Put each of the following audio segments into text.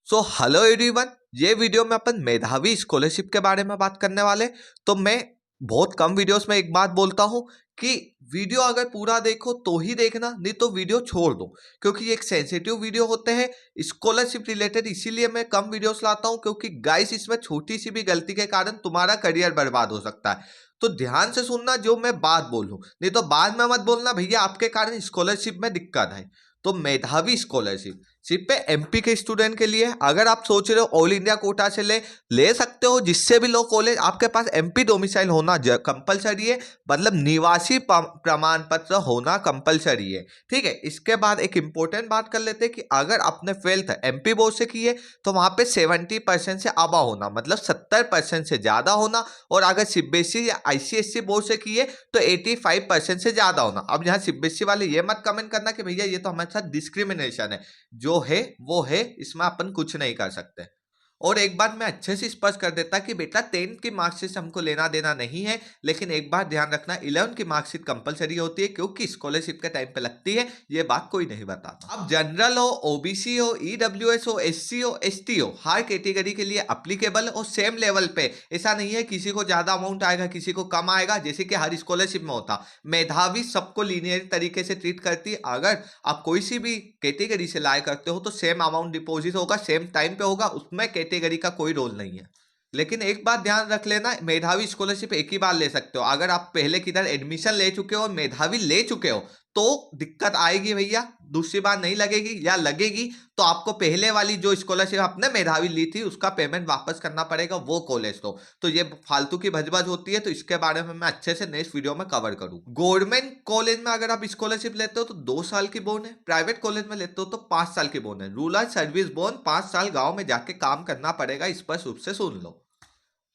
Hello everyone, ये video में अपन मेधावी स्कॉलरशिप के बारे में बात करने वाले। तो मैं बहुत कम वीडियोस में एक बात बोलता हूँ कि वीडियो अगर पूरा देखो तो ही देखना, नहीं तो वीडियो छोड़ दो, क्योंकि ये एक सेंसिटिव वीडियो होते हैं स्कॉलरशिप रिलेटेड। इसीलिए मैं कम वीडियोस लाता हूँ, क्योंकि गाइस इसमें छोटी सी भी गलती के कारण तुम्हारा करियर बर्बाद हो सकता है। तो ध्यान से सुनना जो मैं बात बोलूँ, नहीं तो बाद में मत बोलना भैया आपके कारण स्कॉलरशिप में दिक्कत है। तो मेधावी स्कॉलरशिप सिर्फ पे एमपी के स्टूडेंट के लिए। अगर आप सोच रहे हो ऑल इंडिया कोटा से ले सकते हो, जिससे भी लो कॉलेज, आपके पास एमपी डोमिसाइल होना कंपलसरी है, मतलब निवासी प्रमाण पत्र होना कंपलसरी है। ठीक है, इसके बाद एक इंपॉर्टेंट बात कर लेते हैं कि अगर आपने 12th एमपी बोर्ड से की है तो वहां पे 70% से अबव होना, मतलब 70% से ज्यादा होना। और अगर सीबीएसई या आईसीएसई बोर्ड से की है तो 85% से ज्यादा होना। अब यहाँ सीबीएसई वाले ये मत कमेंट करना कि भैया ये तो हमारे साथ डिस्क्रिमिनेशन है। जो है वो है, इसमें अपन कुछ नहीं कर सकते। और एक बात मैं अच्छे से स्पष्ट कर देता कि बेटा 10th की मार्कशीट से हमको लेना देना नहीं है, लेकिन एक बात ध्यान रखना 11th की मार्कशीट कंपलसरी होती है, क्योंकि स्कॉलरशिप के टाइम पे लगती है। ये बात कोई नहीं बताता। अब जनरल हो, ओबीसी हो, ईडब्ल्यूएस हो, एससी हो, एसटी हो, हर कैटेगरी के लिए अप्लीकेबल और सेम लेवल पे। ऐसा नहीं है किसी को ज्यादा अमाउंट आएगा किसी को कम आएगा, जैसे कि हर स्कॉलरशिप में होता। मेधावी सबको लीनियर तरीके से ट्रीट करती है। अगर आप कोई सी भी कैटेगरी से लाए करते हो तो सेम अमाउंट डिपॉजिट होगा, सेम टाइम पे होगा, उसमें कैटेगरी का कोई रोल नहीं है। लेकिन एक बात ध्यान रख लेना, मेधावी स्कॉलरशिप एक ही बार ले सकते हो। अगर आप पहले किधर एडमिशन ले चुके हो और मेधावी ले चुके हो तो दिक्कत आएगी भैया, दूसरी बार नहीं लगेगी, या लगेगी तो आपको पहले वाली जो स्कॉलरशिप आपने मेधावी ली थी उसका पेमेंट वापस करना पड़ेगा, वो कॉलेज तो ये फालतू की भजबज होती है। तो इसके बारे में मैं अच्छे से नेक्स्ट वीडियो में कवर करूँ। गवर्नमेंट कॉलेज में अगर आप स्कॉलरशिप लेते हो तो 2 साल की बोन है, प्राइवेट कॉलेज में लेते हो तो 5 साल की बोन है। रूरल सर्विस बोन 5 साल गाँव में जाके काम करना पड़ेगा, स्पष्ट रूप से सुन लो।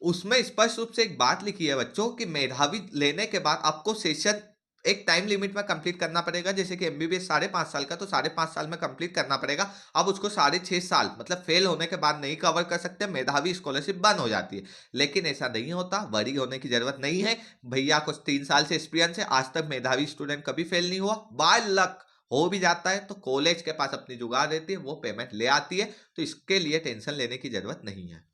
उसमें स्पष्ट रूप से एक बात लिखी है बच्चों कि मेधावी लेने के बाद आपको सेशन एक टाइम लिमिट में कंप्लीट करना पड़ेगा। जैसे कि एमबीबीएस 5.5 साल का, तो 5.5 साल में कंप्लीट करना पड़ेगा। अब उसको 6.5 साल मतलब फेल होने के बाद नहीं कवर कर सकते, मेधावी स्कॉलरशिप बंद हो जाती है। लेकिन ऐसा नहीं होता, वरी होने की जरूरत नहीं है भैया। कुछ 3 साल से एक्सपीरियंस है, आज तक मेधावी स्टूडेंट कभी फेल नहीं हुआ। बाय लक हो भी जाता है तो कॉलेज के पास अपनी जुगाड़ रहती है, वो पेमेंट ले आती है। तो इसके लिए टेंशन लेने की जरूरत नहीं है।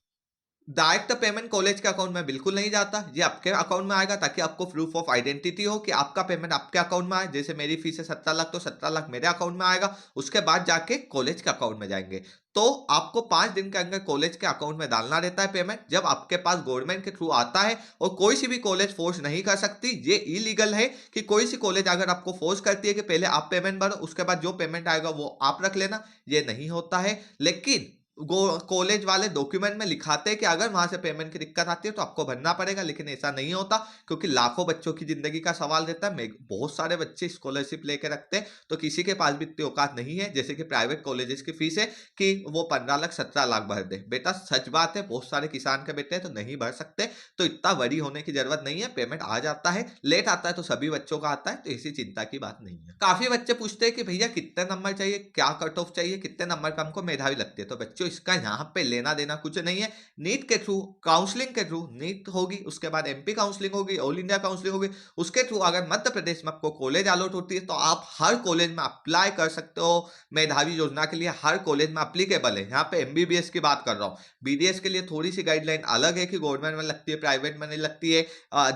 डायरेक्ट पेमेंट कॉलेज के अकाउंट में बिल्कुल नहीं जाता, ये आपके अकाउंट में आएगा, ताकि आपको प्रूफ ऑफ आइडेंटिटी हो कि आपका पेमेंट आपके अकाउंट में आए। जैसे मेरी फीस है 17 लाख, तो 17 लाख मेरे अकाउंट में आएगा, उसके बाद जाके कॉलेज के अकाउंट में जाएंगे। तो आपको 5 दिन के अंदर कॉलेज के अकाउंट में डालना रहता है पेमेंट, जब आपके पास गवर्नमेंट के थ्रू आता है। और कोई सी भी कॉलेज फोर्स नहीं कर सकती, ये इलीगल है कि कोई सी कॉलेज अगर आपको फोर्स करती है कि पहले आप पेमेंट भरो, उसके बाद जो पेमेंट आएगा वो आप रख लेना, ये नहीं होता है। लेकिन कॉलेज वाले डॉक्यूमेंट में लिखाते हैं कि अगर वहां से पेमेंट की दिक्कत आती है तो आपको भरना पड़ेगा, लेकिन ऐसा नहीं होता, क्योंकि लाखों बच्चों की जिंदगी का सवाल रहता है। बहुत सारे बच्चे स्कॉलरशिप लेके रखते हैं, तो किसी के पास भी इतनी औकात नहीं है जैसे कि प्राइवेट कॉलेजेस की फीस है कि वो 15 लाख 17 लाख भर दे। बेटा सच बात है, बहुत सारे किसान के बेटे हैं तो नहीं भर सकते, तो इतना वरी होने की जरूरत नहीं है। पेमेंट आ जाता है, लेट आता है तो सभी बच्चों का आता है, तो ऐसी चिंता की बात नहीं है। काफी बच्चे पूछते हैं कि भैया कितने नंबर चाहिए, क्या कट ऑफ चाहिए, कितने नंबर का हमको मेधावी लगती है। तो बच्चों इसका यहाँ पे लेना देना कुछ नहीं है। नीट के थ्रू, काउंसलिंग के थ्रू, नीट होगी, उसके बाद एमपी काउंसलिंग होगी, ऑल इंडिया काउंसलिंग होगी, उसके थ्रू अगर मध्य प्रदेश में आपको कॉलेज अलॉट होती है तो आप हर कॉलेज में अप्लाई कर सकते हो। मेधावी योजना के लिए हर कॉलेज में अप्लीकेबल है। यहाँ पे एमबीबीएस की बात कर रहा हूँ, बीडीएस के लिए थोड़ी सी गाइडलाइन अलग है कि गवर्नमेंट में लगती है, प्राइवेट में नहीं लगती है।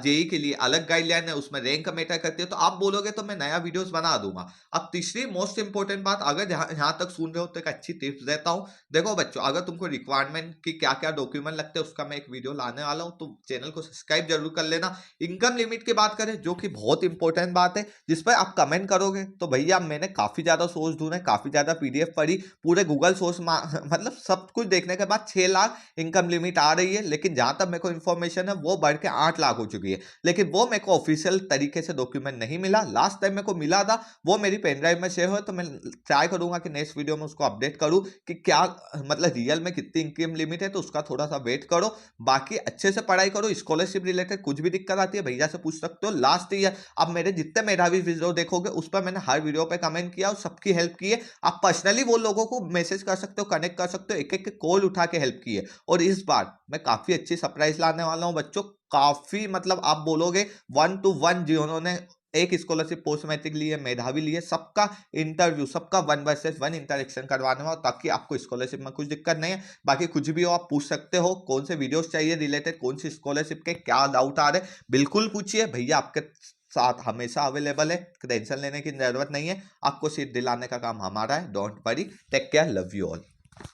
जेई के लिए अलग गाइडलाइन है, उसमें रैंक मैटर करती है। तो आप बोलोगे तो मैं नया वीडियोस बना दूंगा। अब तीसरी मोस्ट इंपोर्टेंट बात, अगर यहाँ तक सुन रहे हो तो एक अच्छी टिप्स देता हूँ। देखो बच्चों, अगर तुमको रिक्वायरमेंट की क्या क्या डॉक्यूमेंट लगते हैं उसका मैं एक वीडियो लाने वाला हूं, तो चैनल को सब्सक्राइब जरूर कर लेना। इनकम लिमिट की बात करें, जो कि बहुत इंपॉर्टेंट बात है, जिस पर आप कमेंट करोगे तो भैया मैंने काफी ज्यादा सोर्स ढूंढे, काफी ज्यादा पीडीएफ पढ़ी, पूरे गूगल सोर्स मतलब सब कुछ देखने के बाद 6 लाख इनकम लिमिट आ रही है। लेकिन जहां तक मेरे को इन्फॉर्मेशन है वो बढ़ के 8 लाख हो चुकी है, लेकिन वो मेरे को ऑफिशियल तरीके से डॉक्यूमेंट नहीं मिला। लास्ट टाइम मेरे को मिला था, वो मेरी पेनड्राइव में शेयर हो, तो मैं ट्राई करूंगा कि नेक्स्ट वीडियो में उसको अपडेट करूं कि क्या मतलब रियल में कितनी इनकम लिमिट है। तो उसका थोड़ा सा वेट करो, बाकी अच्छे से पढ़ाई करो। स्कॉलरशिप रिलेटेड कुछ भी दिक्कत आती है भैया से पूछ सकते हो। लास्ट ईयर अब मेरे जितने मेधावी वीडियो देखोगे उस पर मैंने हर वीडियो पे कमेंट किया और सबकी हेल्प की है। आप पर्सनली वो लोगों को मैसेज कर सकते हो, कनेक्ट कर सकते हो, एक एक कॉल उठा के हेल्प की है। और इस बार मैं काफी अच्छी सरप्राइज लाने वाला हूं बच्चों, काफी मतलब आप बोलोगे 1 to 1 जिन्होंने एक स्कॉलरशिप पोस्ट मैट्रिक लिए, मेधावी लिए, सबका इंटरव्यू, सबका 1 वर्सेस 1 इंटरेक्शन करवाने वाला, ताकि आपको स्कॉलरशिप में कुछ दिक्कत नहीं है। बाकी कुछ भी हो आप पूछ सकते हो, कौन से वीडियोस चाहिए रिलेटेड, कौन सी स्कॉलरशिप के क्या डाउट आ रहे, बिल्कुल पूछिए, भैया आपके साथ हमेशा अवेलेबल है, टेंशन लेने की जरूरत नहीं है। आपको सीट दिलाने का काम हमारा है। Don't worry, take care, love you all.